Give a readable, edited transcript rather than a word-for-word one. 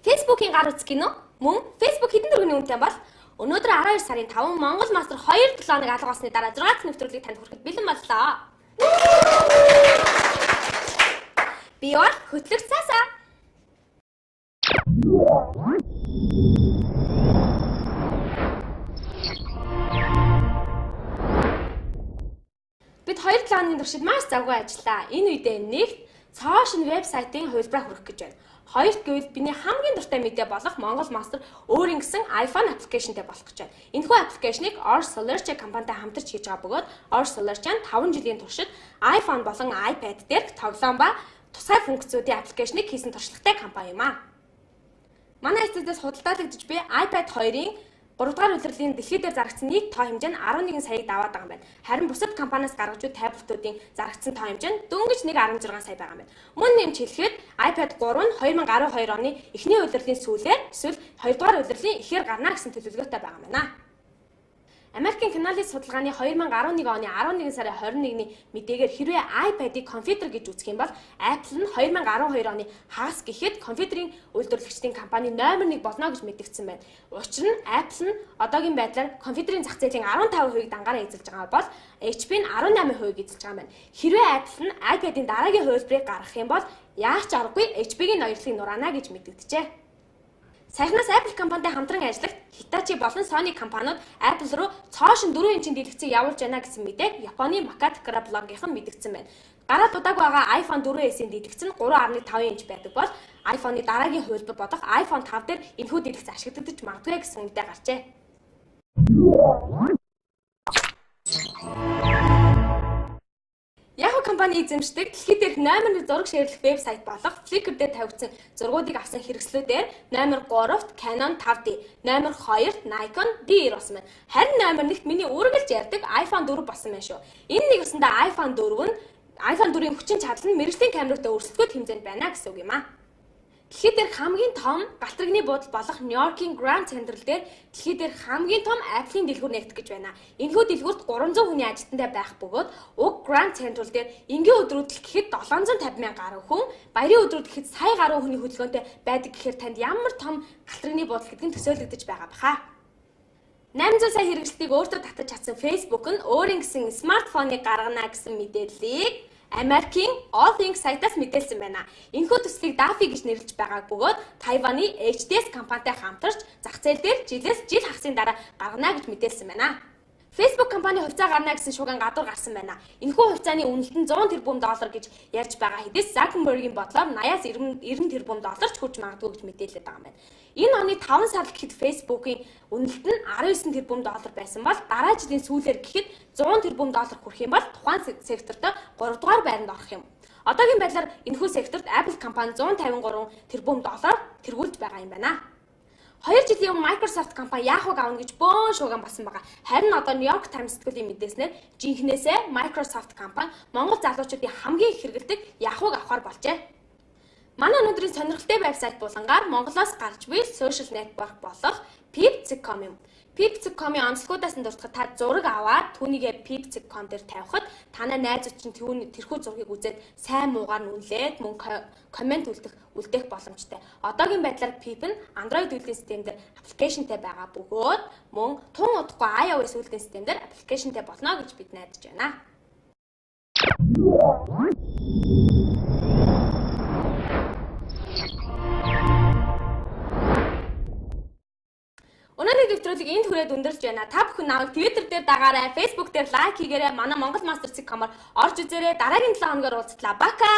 Facebook-ийн гар утас гинөө мөн Facebook хэдэн төгрөгийн үнэтэй бол өнөөдөр 12 сарын 5 Монгол Мастер 2-7 хоног алга болсны дараа 6 дахь нэвтрүүлгийг танд хүрэхэд бэлэн боллоо. Би бол хөтлөгч Цаасаа. Бид 2-7 хоногийн туршид маш завгүй ажиллаа. Энэ үедээ нэгт цоошин вебсайтын хувилбараа хүргэх гэж байна. Хоёрт гэвэл биний хамгийн дуртай мэдээ болох Монгол Мастер өөрийн гэсэн iPhone аппликейшнтэй болох гэж байна. Энэхүү аппликейшнийг Or Solarche компанитай хамтарч хийж байгаа бөгөөд Or Solarche нь 5 жилийн туршид iPhone болон iPad дээр тоглоом ба тусгай функцүүдийн аппликейшнийг хийсэн туршлагатай компани юм аа. Манай эцэдээс худалдаалагдж буй iPad 2-ын 3 дугаар улирлын дэлхийд дээр зарагдсан нийт тоо хэмжээ нь 11 саяг даваад байгаа юм байна. Харин бусад компаниас гаргаж буй таблетуудын зарагдсан тоо хэмжээ нь дөнгөж 1.16 сая байгаа юм байна. Мөн нэмж хэлэхэд iPad 3 нь 2012 оны эхний улирлын сүүлээр эсвэл 2 дугаар улирлын эхээр гарна гэсэн төлөвлөгөөтэй байгаа юм байна. Америкийн Canalys судалгааны 2011 оны 11 сарын 21-ний мэдээгээр хэрвээ iPad-ыг компьютер гэж үзэх юм бол Apple нь 2012 оны хагас гэхэд компьютерийн үйлдвэрлэгчдийн компани номер 1 болно гэж мэдэгдсэн байна. Учир нь Apple нь одоогийн байдлаар компьютерийн зах зээлийн 15% дангаараа эзэлж байгаа бол HP нь 18% эзэлж байгаа юм байна. Хэрвээ Apple нь iPad-ийн дараагийн хувилбарыг гаргах юм бол яач аргагүй HP-гийн ноёрлыг нураана гэж мэдэгджээ. Саяхнаас Apple компанитай хамтран ажиллах Hitachi болон Sony компаниуд Apple руу цоошин 4 инчийн дэлгэцийг явуулж байна гэсэн мэдээг Японы Makata блогийнхан мэдгдсэн байна. Гараад удааг байгаа iPhone 4S-ийн дэлгэц нь 3.5 инч байдаг бол iPhone-ы дараагийн хувилбар бодох iPhone 5 дээр энэхүү дэлгэц ашиглагдаж магадгүй гэсэн мэдээ гарчээ. Yahoo компани эзэмшдэг дэлхийд дээрх номер 1 зураг шеэрлэх вебсайт болох Flickr дээр тавигдсан зургуудыг авсан хэрэгслүүдээр номер 3-т Canon 5D, номер 2-т Nikon D90 болсон байна. Харин номер 1-т миний үргэлж ярьдаг iPhone 4 болсон байна шүү. Энэ нэг усандаа iPhone 4-ийн хүчин чадал нь мэргэжлийн камертай өрсөлдөхөд хэмжээнд байна гэсэн үг юм аа. Дэлхийд дээрх хамгийн том галтрагны буудал болох Нью-Йоркийн Grand Central дээр дэлхийд дээрх хамгийн том Apple-ийн дэлгүүр нэгдэх гэж байна. Энэхүү дэлгүүрт 300 хүний ажилтнтай байх бөгөөд уг Grand Central дээр энгийн өдрүүдэд гэхэд 750 мянган гаруй хүн, баярын өдрүүд гэхэд сая гаруй хүний хөдөлгөөнтэй байдаг гэхээр танд ямар том галтрагны буудал гэдэг нь төсөөлөгдөж байгаа баха. 800 сая хэрэглэлтийг өөртөө татаж чадсан Facebook нь өөрийн гэсэн смартфоныг гаргана гэсэн мэдээллийг Америкийн All Things сайтаас мэдээлсэн байна. Энэхүү төслийг DAFI гэж нэрлэж байгааг бөгөөд Тайваны HTS компанитай хамтарч зах зээл дээр жилээс жил хагасын дараа гаргана гэж мэдээлсэн байна. Facebook компани хувьцаа гарна гэсэн шуугиан гадуур гарсан байна. Энэхүү хувьцааны үнэлт нь 100 тэрбум доллар гэж ярьж байгаа хэдий Zuckerberg-ийн бодлоор 80-аас 90 тэрбум долларч хүрч магадгүй гэж мэдээлээд байгаа юм байна. Энэ оны 5 сард гэхэд Facebook-ийн үнэлт нь 19 тэрбум доллар байсан бол дараа жилийн сүүлээр гэхэд 100 тэрбум доллар хүрэх юм бол тухайн секторт 3 дугаар байранд орох юм. Одоогийн байдлаар энэхүү секторт Apple компани 153 тэрбум доллар тэргүүлж байгаа юм байна. 2 жилийн өмнө Microsoft компани Yahoo-г авна гэж бөөн шууган басан байгаа. Харин одоо New York Times сэтгүүлийн мэдээснээр жинхнээсээ Microsoft компани Монгол залуучуудын хамгийн их хэрэглэдэг Yahoo-г авахар болжээ. Манай өнөөдрийн сонирхолтой вебсайт булангаар Монголоос гарч буй social network болох Pipzig.com юм. Pipzig.com-ийн онцлогуудаас нь дуртахад та зураг аваад түүнийгээ Pipzig.com дээр тавихад танай найзууд чинь тэрхүү зургийг үзээд сайн муугаар нь үнэлээд мөн комент үлдээх боломжтой. Одоогийн байдлаар Pip нь Android үйлдвэрлэлийн систем дээр аппликейшнтэй байгаа бөгөөд мөн тун удахгүй iOS үйлдвэрлэлийн систем дээр аппликейшнтэй болно гэж бид найдаж байна. Өнөөдрийн нэвтрүүлгийг энд хүрээд өндөрлж байна. Та бүхэн намайг Twitter дээр дагаарай, Facebook дээр лайк хийгээрэй, манай Монгол Мастер Cig.com-оор орж үзээрэй. Дараагийн 7 хоногоор уулзтлаа. Бака!